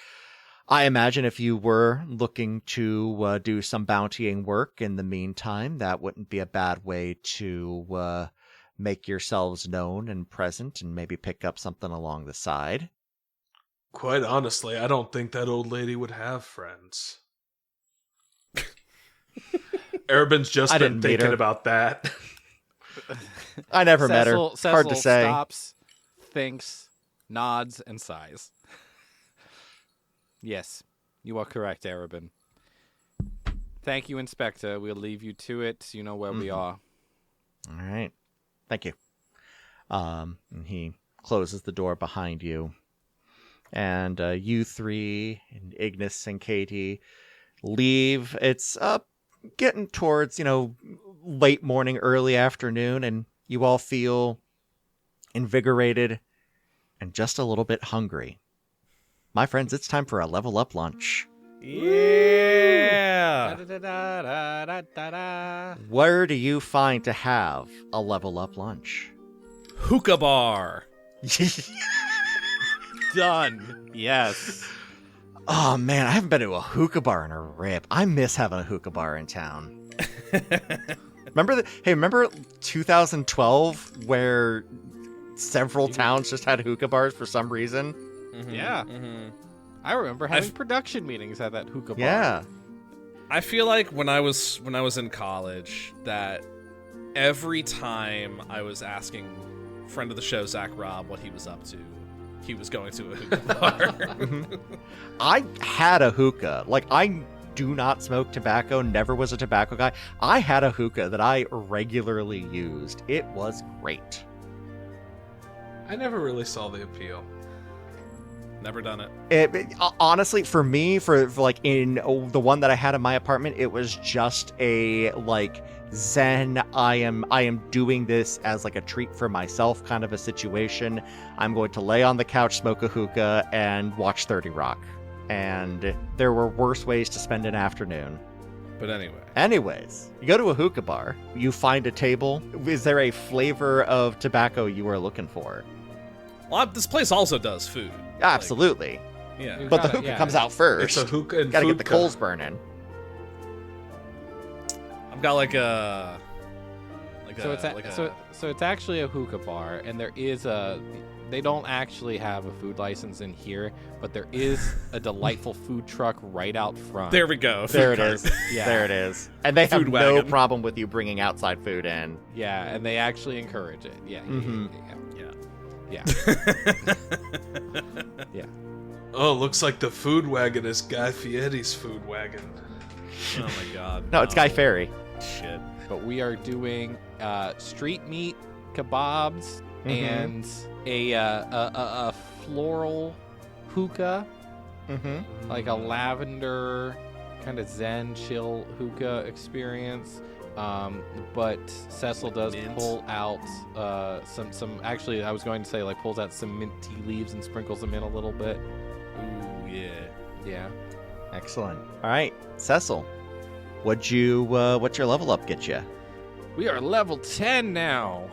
[SPEAKER 5] I imagine if you were looking to do some bountying work in the meantime, that wouldn't be a bad way to make yourselves known and present and maybe pick up something along the side.
[SPEAKER 3] Quite honestly, I don't think that old lady would have friends. Arabin's just been thinking about that.
[SPEAKER 5] I never met her.
[SPEAKER 2] Cecil
[SPEAKER 5] Hard to say.
[SPEAKER 2] Stops, thinks, nods, and sighs. Yes, you are correct, Arabin. Thank you, Inspector. We'll leave you to it. You know where we are.
[SPEAKER 5] All right. Thank you. And he closes the door behind you. And you three, and Ignis and Katie, leave. It's getting towards, late morning, early afternoon, and you all feel invigorated and just a little bit hungry. My friends, it's time for a level up lunch.
[SPEAKER 4] Yeah.
[SPEAKER 5] Where do you find to have a level up lunch?
[SPEAKER 4] Hookah bar.
[SPEAKER 2] Done. Yes.
[SPEAKER 5] Oh man, I haven't been to a hookah bar in a rip. I miss having a hookah bar in town. Remember 2012 where several towns just had hookah bars for some reason?
[SPEAKER 4] Mm-hmm.
[SPEAKER 2] Yeah.
[SPEAKER 4] Mm-hmm.
[SPEAKER 2] I remember having production meetings at that hookah bar.
[SPEAKER 5] Yeah.
[SPEAKER 4] I feel like when I was in college that every time I was asking friend of the show Zach Robb what he was up to, he was going to a hookah bar.
[SPEAKER 5] I had a hookah. Like, I do not smoke tobacco, never was a tobacco guy. I had a hookah that I regularly used. It was great.
[SPEAKER 3] I never really saw the appeal.
[SPEAKER 4] Never done it.
[SPEAKER 5] Honestly, for me, for like in the one that I had in my apartment, it was just a like zen. I am doing this as like a treat for myself kind of a situation. I'm going to lay on the couch, smoke a hookah, and watch 30 Rock. And there were worse ways to spend an afternoon.
[SPEAKER 4] But
[SPEAKER 5] Anyways, you go to a hookah bar, you find a table. Is there a flavor of tobacco you are looking for?
[SPEAKER 4] Well, this place also does food.
[SPEAKER 5] Absolutely.
[SPEAKER 4] Yeah.
[SPEAKER 5] But the hookah comes out first.
[SPEAKER 3] It's a hookah and
[SPEAKER 5] gotta get the
[SPEAKER 3] foodka.
[SPEAKER 5] coals burning.
[SPEAKER 4] I've got like a
[SPEAKER 2] So it's actually a hookah bar, and there is they don't actually have a food license in here, but there is a delightful food truck right out front.
[SPEAKER 4] There we go.
[SPEAKER 5] There it
[SPEAKER 4] Food
[SPEAKER 5] is.
[SPEAKER 4] cart.
[SPEAKER 2] Yeah.
[SPEAKER 5] There it is. And they have
[SPEAKER 4] Food
[SPEAKER 5] no
[SPEAKER 4] wagon.
[SPEAKER 5] problem with you bringing outside food in.
[SPEAKER 2] Yeah, and they actually encourage it. Yeah.
[SPEAKER 5] Mhm.
[SPEAKER 2] Yeah. Yeah.
[SPEAKER 3] Oh, looks like the food wagon is Guy Fieri's food wagon.
[SPEAKER 4] Oh my god.
[SPEAKER 5] No, it's Guy Fieri.
[SPEAKER 4] Shit.
[SPEAKER 2] But we are doing street meat kebabs
[SPEAKER 5] Mhm.
[SPEAKER 2] and a floral hookah,
[SPEAKER 5] Mm-hmm.
[SPEAKER 2] like a lavender kind of zen, chill hookah experience. But Cecil does
[SPEAKER 4] Mint.
[SPEAKER 2] pull out some. Actually, I was going to say like pulls out some mint tea leaves and sprinkles them in a little bit.
[SPEAKER 4] Ooh, yeah.
[SPEAKER 2] Yeah.
[SPEAKER 5] Excellent. All right, Cecil, what's your level up get you?
[SPEAKER 2] We are level 10 now.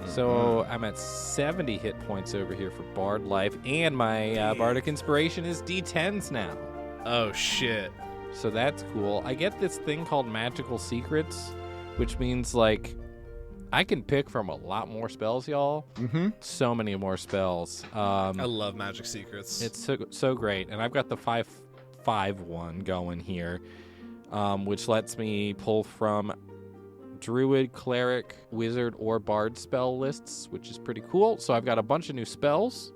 [SPEAKER 2] So I'm at 70 hit points over here for Bard Life, and my Bardic Inspiration is D10s now.
[SPEAKER 4] Oh, shit.
[SPEAKER 2] So that's cool. I get this thing called Magical Secrets, which means, like, I can pick from a lot more spells, y'all.
[SPEAKER 5] Mm-hmm.
[SPEAKER 2] So many more spells.
[SPEAKER 4] I love Magic Secrets.
[SPEAKER 2] It's so great. And I've got the 5/5 one going here, which lets me pull from Druid, Cleric, Wizard, or Bard spell lists, which is pretty cool. So I've got a bunch of new spells.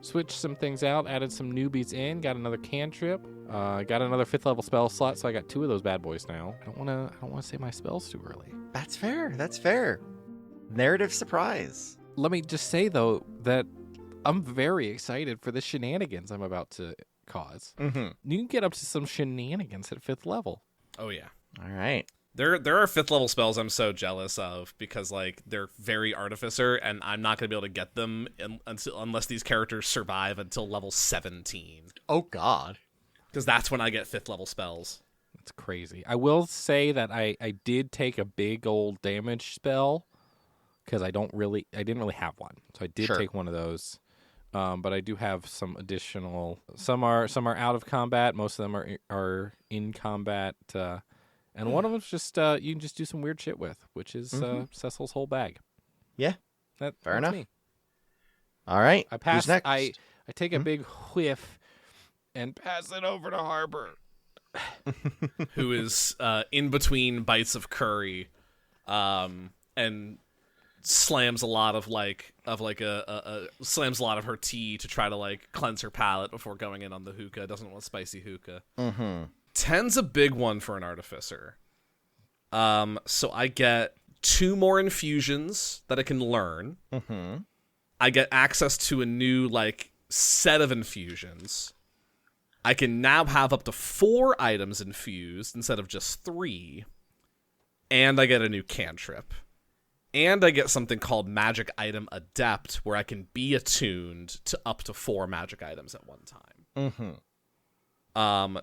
[SPEAKER 2] Switched some things out, added some newbies in, got another cantrip, got another 5th level spell slot, so I got 2 of those bad boys now. I don't want to say my spells too early.
[SPEAKER 5] That's fair. Narrative surprise.
[SPEAKER 2] Let me just say though that I'm very excited for the shenanigans I'm about to cause.
[SPEAKER 5] Mm-hmm.
[SPEAKER 2] You can get up to some shenanigans at 5th level.
[SPEAKER 4] Oh, yeah.
[SPEAKER 5] All right.
[SPEAKER 4] There are 5th level spells I'm so jealous of because like they're very artificer and I'm not going to be able to get them unless these characters survive until level 17.
[SPEAKER 5] Oh God.
[SPEAKER 4] Because that's when I get 5th level spells.
[SPEAKER 2] That's crazy. I will say that I did take a big old damage spell because I didn't really have one. So I did
[SPEAKER 5] Sure.
[SPEAKER 2] take one of those. But I do have some additional. Some are out of combat. Most of them are in combat. And one of them's just you can just do some weird shit with, which is Cecil's whole bag.
[SPEAKER 5] Yeah.
[SPEAKER 2] Fair
[SPEAKER 5] Fair enough.
[SPEAKER 2] Me.
[SPEAKER 5] All right.
[SPEAKER 2] I pass.
[SPEAKER 5] Who's next?
[SPEAKER 2] I take a big whiff and pass it over to Harbor.
[SPEAKER 4] Who is in between bites of curry, and slams a lot of slams a lot of her tea to try to like cleanse her palate before going in on the hookah. Doesn't want spicy hookah.
[SPEAKER 5] Mm-hmm.
[SPEAKER 4] 10's a big one for an artificer. So I get 2 more infusions that I can learn.
[SPEAKER 5] Mm-hmm.
[SPEAKER 4] I get access to a new like set of infusions. I can now have up to 4 items infused instead of just 3. And I get a new cantrip. And I get something called Magic Item Adept, where I can be attuned to up to 4 magic items at one time.
[SPEAKER 5] Mm-hmm.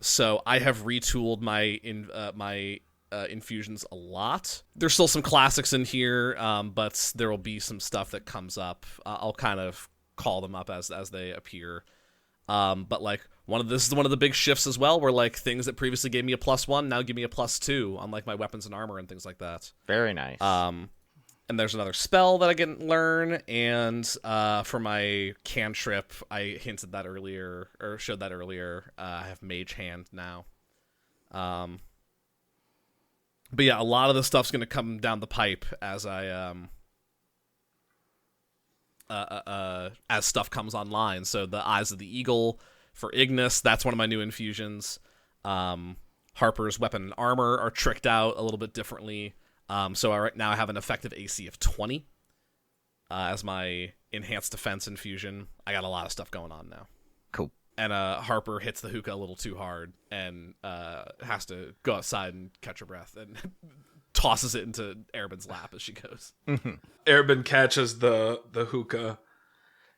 [SPEAKER 4] So I have retooled my infusions a lot. There's still some classics in here, but there will be some stuff that comes up. I'll kind of call them up as they appear. But like this is one of the big shifts as well, where like things that previously gave me a +1 now give me a +2 on like my weapons and armor and things like that.
[SPEAKER 5] Very nice.
[SPEAKER 4] And there's another spell that I can learn, and for my cantrip, I hinted that earlier, or showed that earlier. I have Mage Hand now. But yeah, a lot of the stuff's gonna come down the pipe as I as stuff comes online. So the Eyes of the Eagle for Ignis, that's one of my new infusions. Harper's weapon and armor are tricked out a little bit differently. So right now I have an effective AC of 20 as my enhanced defense infusion. I got a lot of stuff going on now.
[SPEAKER 5] Cool.
[SPEAKER 4] And Harper hits the hookah a little too hard and has to go outside and catch her breath and tosses it into Erebin's lap as she goes.
[SPEAKER 5] Mm-hmm.
[SPEAKER 3] Erebin catches the hookah,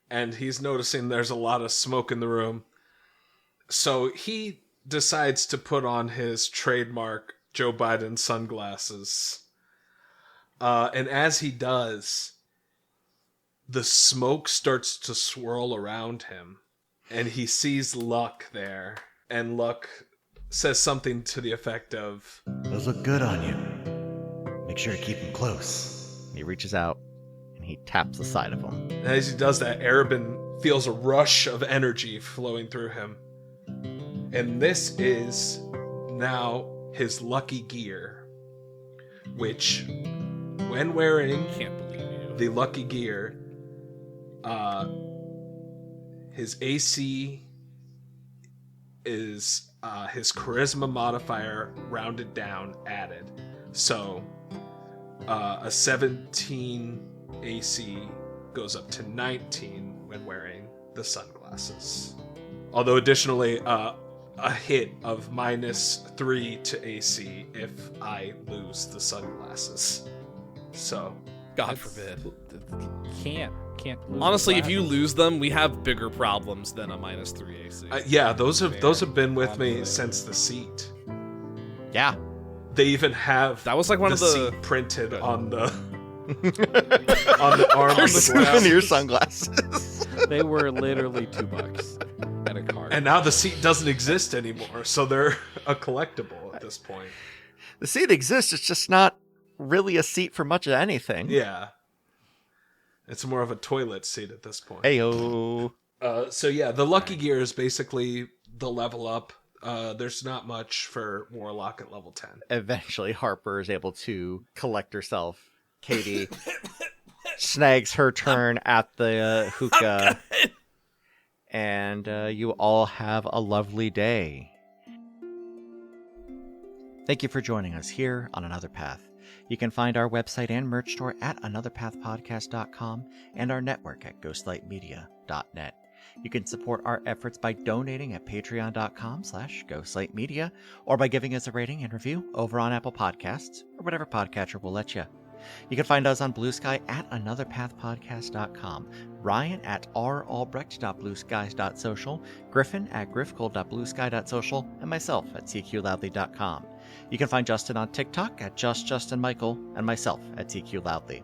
[SPEAKER 3] and he's noticing there's a lot of smoke in the room. So he decides to put on his trademark Joe Biden sunglasses. And as he does, the smoke starts to swirl around him, and he sees Luck there. And Luck says something to the effect of,
[SPEAKER 1] Those look good on you. Make sure to keep them close.
[SPEAKER 5] He reaches out and he taps the side of him.
[SPEAKER 3] and as he does that, Erebin feels a rush of energy flowing through him. And this is now his lucky gear, which, when wearing
[SPEAKER 4] Can't believe you.
[SPEAKER 3] the lucky gear, his AC is his charisma modifier rounded down added. So a 17 AC goes up to 19 when wearing the sunglasses. Although additionally, a hit of -3 to AC if I lose the sunglasses. So
[SPEAKER 4] God forbid.
[SPEAKER 2] Can't lose
[SPEAKER 4] Honestly,
[SPEAKER 2] the
[SPEAKER 4] if you
[SPEAKER 2] glasses.
[SPEAKER 4] lose them, we have bigger problems than a -3 AC.
[SPEAKER 3] yeah, those have been with me
[SPEAKER 2] Honestly.
[SPEAKER 3] since the seat.
[SPEAKER 5] Yeah.
[SPEAKER 3] They even have
[SPEAKER 4] That was like one
[SPEAKER 3] the
[SPEAKER 4] of the.
[SPEAKER 3] seat printed on the on the arm
[SPEAKER 5] They're
[SPEAKER 3] of the
[SPEAKER 5] souvenir
[SPEAKER 3] glasses.
[SPEAKER 5] sunglasses.
[SPEAKER 2] They were literally $2 at a car.
[SPEAKER 3] And now the seat doesn't exist anymore, so they're a collectible at this point.
[SPEAKER 5] The seat exists, it's just not really a seat for much of anything.
[SPEAKER 3] Yeah. It's more of a toilet seat at this point.
[SPEAKER 5] Heyo.
[SPEAKER 3] So yeah, the Lucky Gear is basically the level up. There's not much for Warlock at level 10.
[SPEAKER 5] Eventually, Harper is able to collect herself. Katie snags her turn at the hookah. And you all have a lovely day. Thank you for joining us here on Another Path. You can find our website and merch store at anotherpathpodcast.com and our network at ghostlightmedia.net. You can support our efforts by donating at patreon.com/ghostlightmedia or by giving us a rating and review over on Apple Podcasts or whatever podcatcher will let you. You can find us on Blue Sky at anotherpathpodcast.com, Ryan at ralbrecht.blueskies.social, Griffin at griffgold.bluesky.social, and myself at cqloudly.com. You can find Justin on TikTok at JustJustinMichael and myself at cqloudly.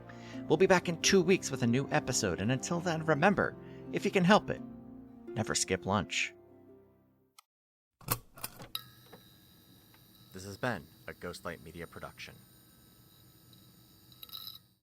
[SPEAKER 5] We'll be back in 2 weeks with a new episode, and until then, remember, if you can help it, never skip lunch. This has been a Ghostlight Media production.